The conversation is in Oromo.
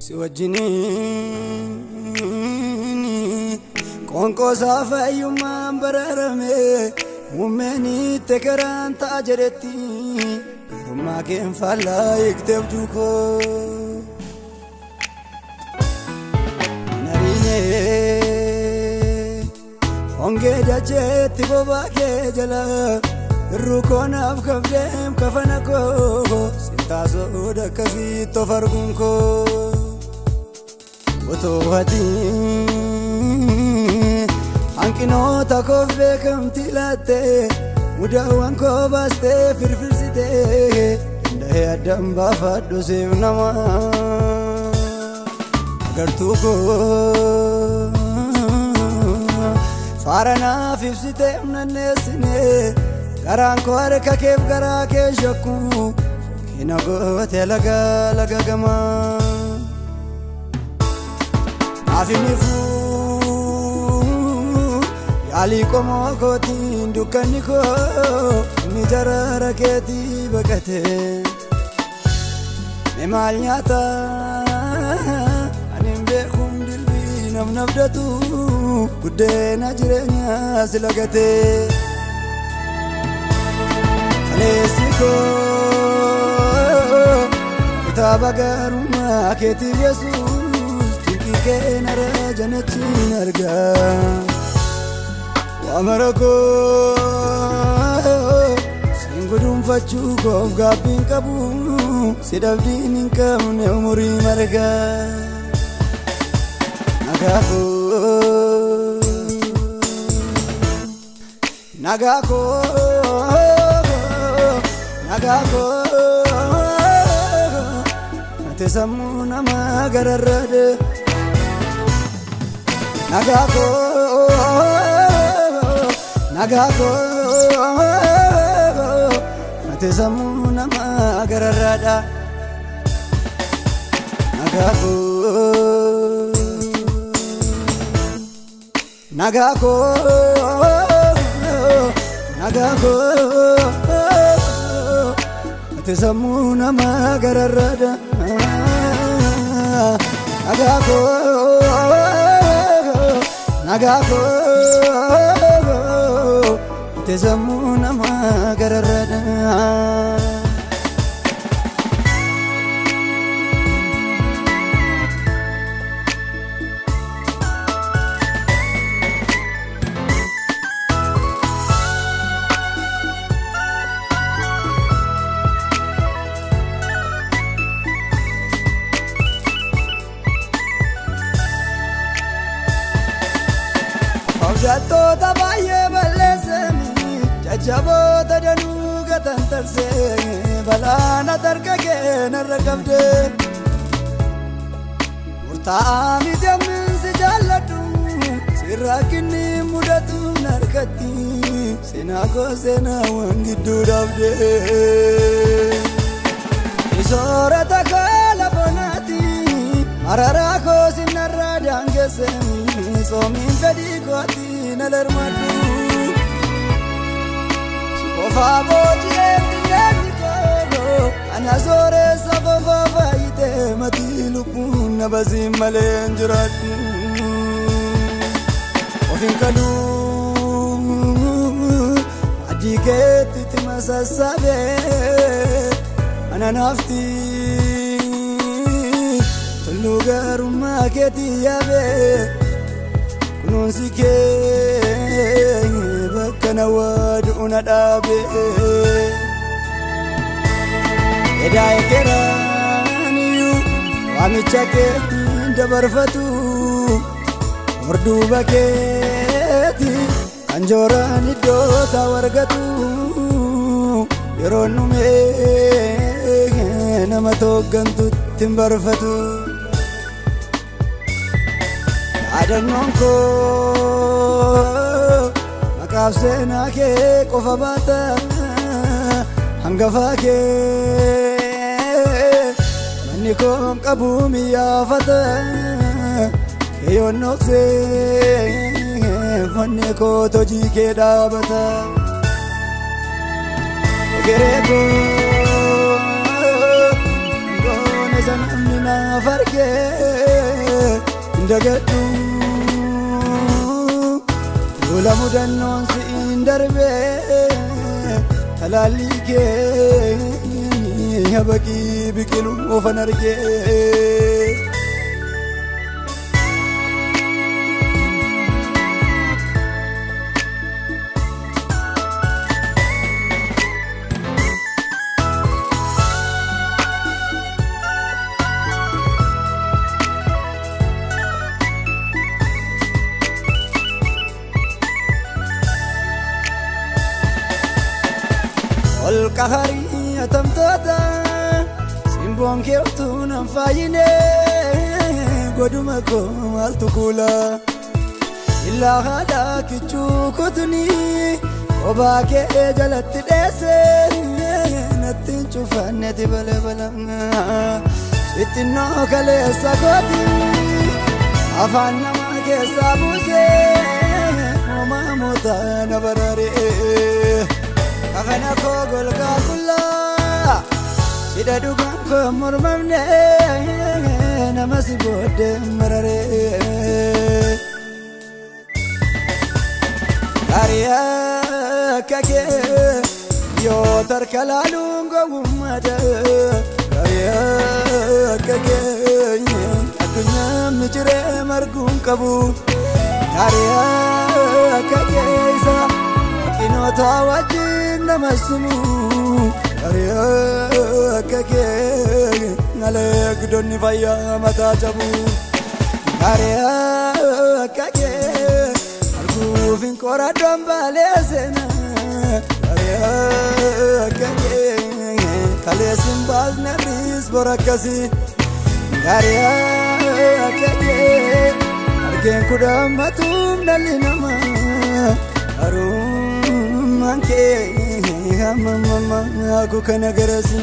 siwajjini konko safayuma bararame mumeni tekeran tajereti rumma ken falla iktebjuko narine onge dacheti bobake jala rukona afkabdem kafanako sintaso dakasi tofargunko woto hadi ankino takove kamtilate mudawan ko baste firfirsite ndahe adam bafado sevnama agartuko farana fifsite nanesine karan ko arka kef gara ke shakku kinago telaga laga gama afimifu yali komo koti ndukaniko nijarara keti bakate memaliata animbe khumdilbi namnabdatu kudena jirenya silagate alesiko kitabagaruma keti yesus tikikena janachin arga amarako singudum fachu gof gabin kabu sidabdin inkamne umuri marga nagako nagako nagako tesamuna magararade nagako nagako atezamuna magararada nagako nagako nagako atezamuna magararada nagako nagako tezamuna magararada Jato tabaye balesemi jajabo tadanu gatantarse balana tarkake narakabde murtaami demin sijaladu sirakini mudatu narkati sinako sena wangidu dabde isorata kala bonati mararako sinaradangesemi somin fedikoti nalarmadu sikofa boje tindiko anasore safofa faite matilukun nabazim malenjurat ofinkalu ajiketi timasasabe ananafti tulugaruma ketiyabe nonsike bakana waduna dabe edai kerani wamichake dabarfatu ordu baketi anjorani dota wargatu yeronume namatogantu timbarfatu adanonko makafsena ke kofabata hangafake manikom kabumi yafata yonokse maniko tojike dabata gereko gone sanamina farge indagadhu Lola mudannoon siin darbe talaalli kee habaqii biqilu ofan argee Olkahari atamtoota simboon keewtuu nan faayine goduma koo maaltu kuula illaa haadhaa kichuu kutuni obaa kee jalatti dheesse nattiin cufanneeti balabala ittinnoo kaleessa kooti afaan namaa keessaa buusee homaa mootaa na bararee Akana ko golga kulla Sida dugan ko mormamne Namasi bode marare Kariya kake Yo tarkalalungo umada Kariya kake Adunya mijre margun kabu Kariya kake isa Inota wajin namasimu Ariya kake Nalek doni faya mata jabu Ariya kake Argufin kora dombale sena Ariya kake Kalesin baz nebis borakasi Ariya kake Argen kudamatum nalinama Arum Manke, mama, aku kena gerasi.